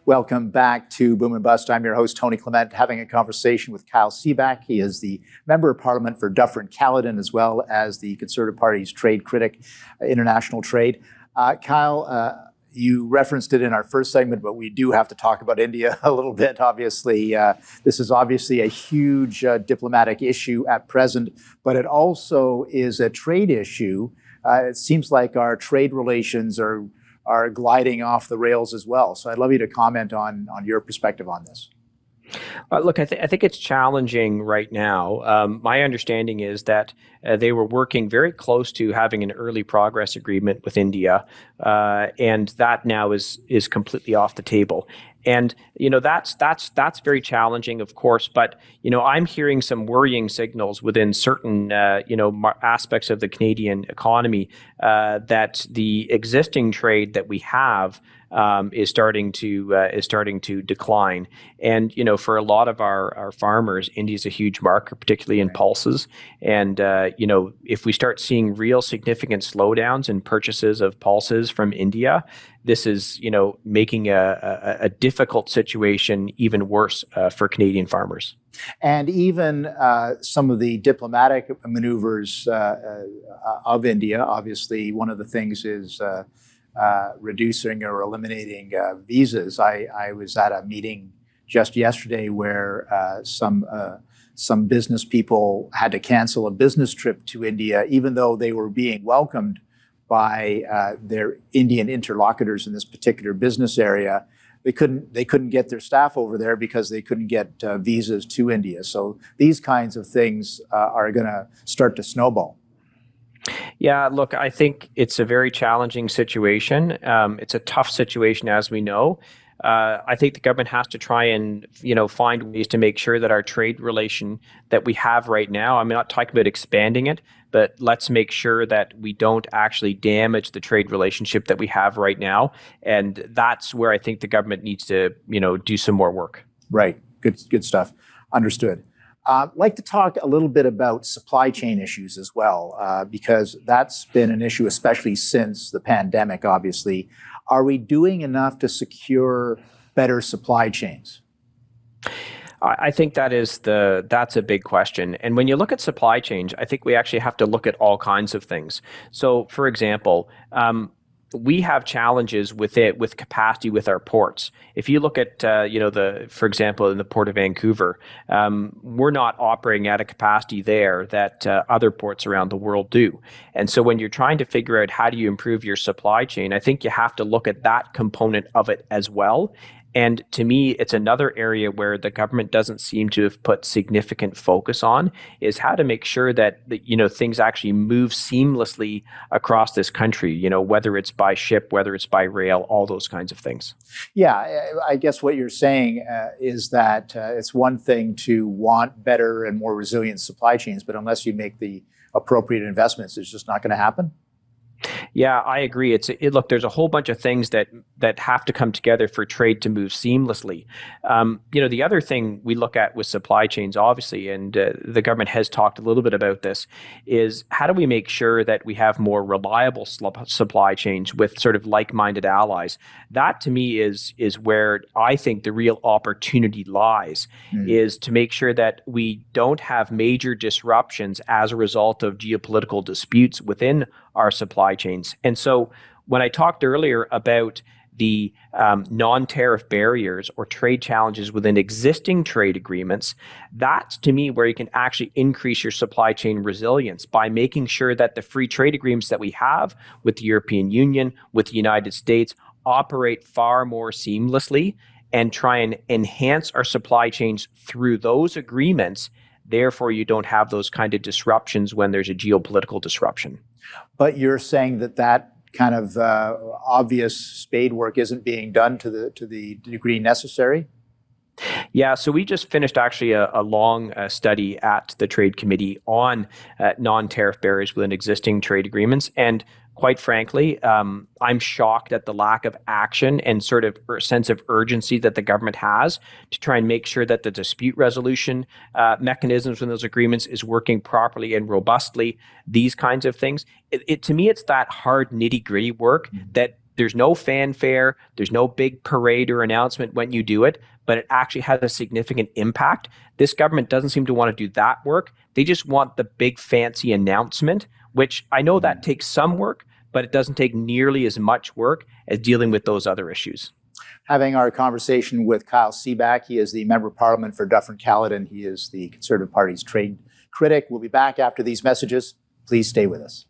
Welcome back to Boom and Bust. I'm your host, Tony Clement, having a conversation with Kyle Seeback. He is the Member of Parliament for Dufferin-Caledon, as well as the Conservative Party's trade critic, international trade. Kyle, you referenced it in our first segment, but we do have to talk about India a little bit, obviously. This is obviously a huge diplomatic issue at present, but it also is a trade issue. It seems like our trade relations are gliding off the rails as well. So I'd love you to comment on your perspective on this. Look, I think it's challenging right now. My understanding is that they were working very close to having an early progress agreement with India, and that now is completely off the table. And that's very challenging, of course. But I'm hearing some worrying signals within certain aspects of the Canadian economy that the existing trade that we have is starting to decline. And for a lot of our farmers, India is a huge market, particularly in pulses. And if we start seeing real significant slowdowns in purchases of pulses from India, this is making a difficult situation even worse for Canadian farmers. And even some of the diplomatic maneuvers of India, obviously one of the things is reducing or eliminating visas. I was at a meeting just yesterday where some business people had to cancel a business trip to India, even though they were being welcomed by their Indian interlocutors in this particular business area. They couldn't get their staff over there because they couldn't get visas to India. So these kinds of things are going to start to snowball. Yeah, look, I think it's a very challenging situation. It's a tough situation, as we know. I think the government has to try and, find ways to make sure that our trade relation that we have right now, I'm not talking about expanding it, but let's make sure that we don't actually damage the trade relationship that we have right now. And that's where I think the government needs to, do some more work. Right. Good stuff. Understood. I'd like to talk a little bit about supply chain issues as well, because that's been an issue, especially since the pandemic, obviously. Are we doing enough to secure better supply chains? I think that's a big question. And when you look at supply chains, I think we actually have to look at all kinds of things. So, for example, we have challenges with capacity with our ports. If you look at, for example, in the Port of Vancouver, we're not operating at a capacity there that other ports around the world do. And so when you're trying to figure out how do you improve your supply chain, I think you have to look at that component of it as well. And to me, it's another area where the government doesn't seem to have put significant focus on, is how to make sure that things actually move seamlessly across this country, whether it's by ship, whether it's by rail, all those kinds of things. Yeah, I guess what you're saying is that it's one thing to want better and more resilient supply chains, but unless you make the appropriate investments, it's just not going to happen. Yeah, I agree. Look, there's a whole bunch of things that have to come together for trade to move seamlessly. The other thing we look at with supply chains, obviously, and the government has talked a little bit about this, is how do we make sure that we have more reliable supply chains with sort of like-minded allies? That, to me, is where I think the real opportunity lies, is to make sure that we don't have major disruptions as a result of geopolitical disputes within our supply chains. And so when I talked earlier about the non-tariff barriers or trade challenges within existing trade agreements, that's to me where you can actually increase your supply chain resilience by making sure that the free trade agreements that we have with the European Union, with the United States, operate far more seamlessly and try and enhance our supply chains through those agreements. Therefore, you don't have those kind of disruptions when there's a geopolitical disruption. But you're saying that kind of obvious spade work isn't being done to the degree necessary? Yeah, so we just finished actually a long study at the Trade Committee on non-tariff barriers within existing trade agreements. And quite frankly, I'm shocked at the lack of action and sort of sense of urgency that the government has to try and make sure that the dispute resolution mechanisms in those agreements is working properly and robustly, these kinds of things. To me, it's that hard nitty-gritty work that there's no fanfare, there's no big parade or announcement when you do it, but it actually has a significant impact. This government doesn't seem to want to do that work. They just want the big fancy announcement, which I know that takes some work, but it doesn't take nearly as much work as dealing with those other issues. Having our conversation with Kyle Seaback. He is the Member of Parliament for Dufferin-Caledon. He is the Conservative Party's trade critic. We'll be back after these messages. Please stay with us.